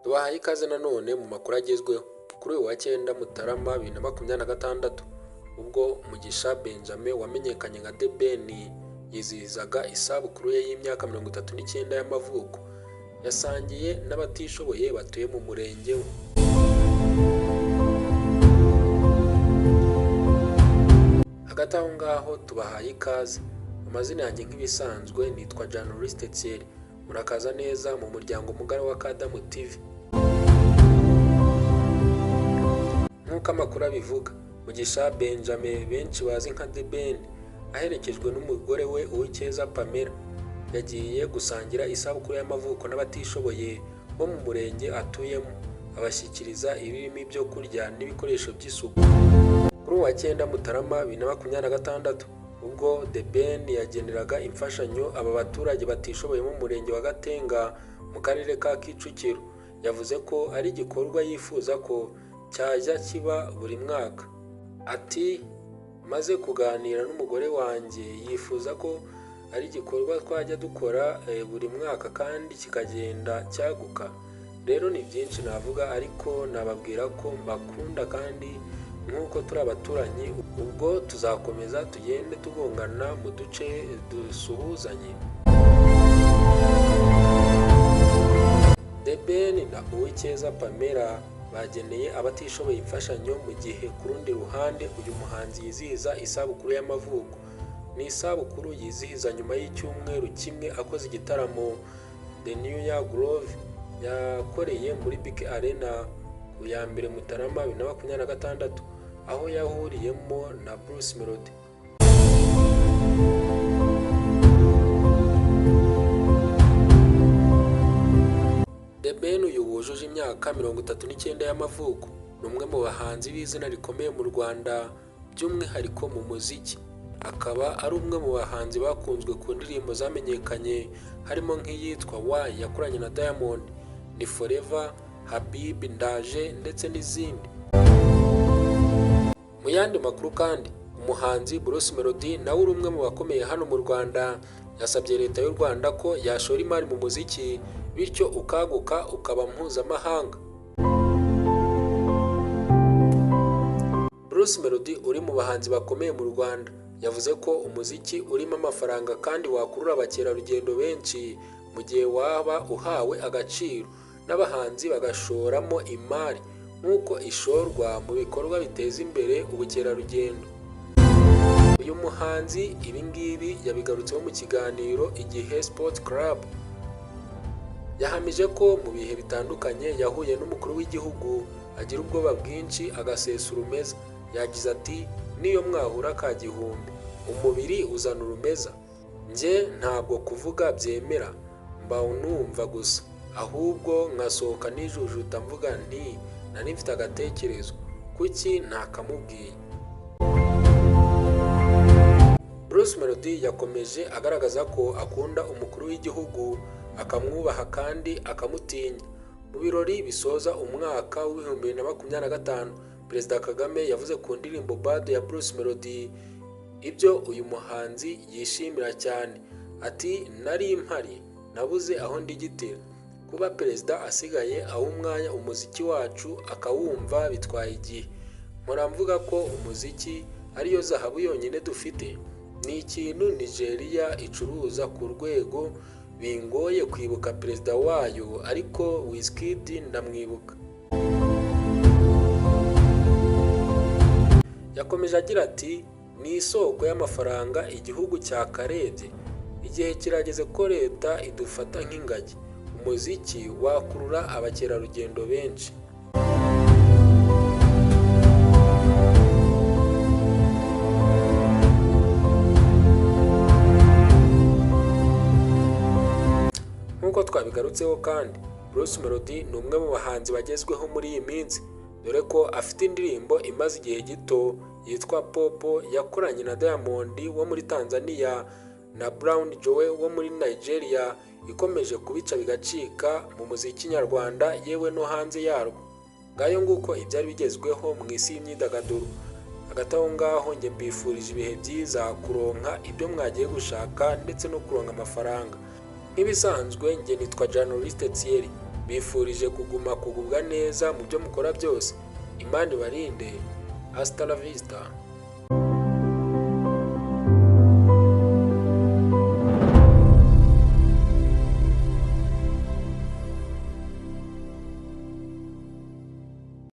Tubahaye ikaze nanone mu makuru agezweho kuri uyu wa 9 Mutarama 2026 ubwo Mugisha Benjamin wamenyekanye nka The Ben yizihizaga isabukuru ye y'imyaka 39 y'amavuko. Yasangiye n'abatishoboye batuye mu murenge we. Hagati aho ngaho tubahaye ikaze. Amazina yanjye nk'ibisanzwe nitwa Journaliste Thierry. Murakaza neza mu muryango mugari wa Kadamu TV. Nk'uko amakuru abivuga, Mugisha Benjamin benshi bazi nka The Ben aherekejwe n'umugore we Uwicyeza Pamela yagiye gusangira isabukuru y'amavuko n'abatishoboye bo mu murenge atuyemo, abashyikiriza ibirimo ibyo kurya n'ibikoresho by'isuku. Kuri uwa 9 Mutarama 2026 ubwo The Ben yageneraga imfashanyo aba baturage batishoboye mu murenge wa Gatenga mu karere ka Kicukiro, yavuze ko ari igikorwa yifuza ko cyajya kiba buri mwaka. Ati maze kuganira n'umugore wanjye yifuza ko ari igikorwa twajya dukora buri mwaka kandi kikagenda cyaguka. Rero ni byinshi navuga ariko nababwira ko mbakunda kandi nk'uko turi abaturanyi ubwo tuzakomeza tugende tugongana mu duce dusuhuzanye. The Ben na Uwicyeza Pamela bageneye abatishoboye imfashanyo mu gihe ku rundi ruhande uyu muhanzi yizihiza isabukuru y'amavuko. Ni isabukuru yizihiza nyuma y'icyumweru kimwe akoze igitaramo The New Year Groove yakoreye muri Big Arena ku ya 1 Mutarama 2026 aho yahuriyemo na Bruce Melody. The Ben uyu wujuje imyaka 39 y'amavuko ni umwe mu bahanzi b'izina rikomeye mu Rwanda by'umwihariko mu muziki. Akaba ari umwe mu bahanzi bakunzwe ku ndirimbo zamenyekanye harimo nk'iyitwa Why yakoranye na Diamond, Ni Forever, Habibi, Ndaje ndetse n'izindi. Mu yandi makuru kandi umuhanzi Bruce Melody nawe uri umwe mu bakomeye hano mu Rwanda yasabye leta y'u Rwanda ko yashora imari mu muziki bityo ukaguka ukaba mpuzamahanga. Bruce Melody uri mu bahanzi bakomeye mu Rwanda yavuze ko umuziki urimo amafaranga kandi wakurura abakerarugendo benshi mu gihe waba uhawe agaciro n'abahanzi bagashoramo imari nk'uko ishorwa mu bikorwa biteza imbere ubukerarugendo. Uyu muhanzi ibingibi yabigarutseho mu kiganiro Igihe Sport Club. Yahamije ko mu bihe bitandukanye yahuye n'umukuru w'igihugu agira ubwoba bwinshi agasesa urumeza. Yagize ati niyo mwahura ka gihumbi umubiri uzana urumeza. Nje ntabwo kuvuga byemera mba numva gusa ahubwo nkasohoka nijujuta mvuga nti nari mfite agatekerezo kuki ntakamubwiye. Bruce Melody yakomeje agaragaza ko akunda umukuru w'igihugu akamwubaha kandi akamutinya. Mu birori bisoza umwaka wa 2025 Perezida Kagame yavuze ku ndirimbo Bad ya Bruce Melody ibyo uyu muhanzi yishimira cyane. Ati nari impari nabuze aho ndigitira. Kuba perezida asigaye aho umwanya umuziki wacu akawumva bitwaye igihe. Muramvuga ko umuziki ariyo zahabu yonyine dufite. Ni ikintu Nigeria icuruza ku rwego bingoye kwibuka perezida wayo ariko Wizkid ndamwibuka. Yakomeje agira ati ni isoko y'amafaranga igihugu cyakarebye. Igihe kirageze ko leta idufata nk'ingagi. Umuziki wakurura abakerarugendo benshi. Nk'uko twabigarutseho kandi Bruce Melody ni umwe mu bahanzi bagezweho muri iyi minsi dore ko afite indirimbo imaze igihe gito yitwa Popo yakoranye na Diamond wo muri Tanzania na Brown Joe wo muri Nigeria ikomeje kubica bigacika mu muziki nyarwanda yewe no hanze yarwo. Ngayo nguko ibyari bigezweho mu isi y'imyidagaduro. Hagati aho ngaho njye mbifurije ibihe byiza kuronka ibyo mwagiye gushaka ndetse no kuronka amafaranga. Nk'ibisanzwe njye nitwa Journaliste Thierry. bifurije kuguma kugubwa neza mu byo mukora byose. Imana ibarinde. Hasta la vista.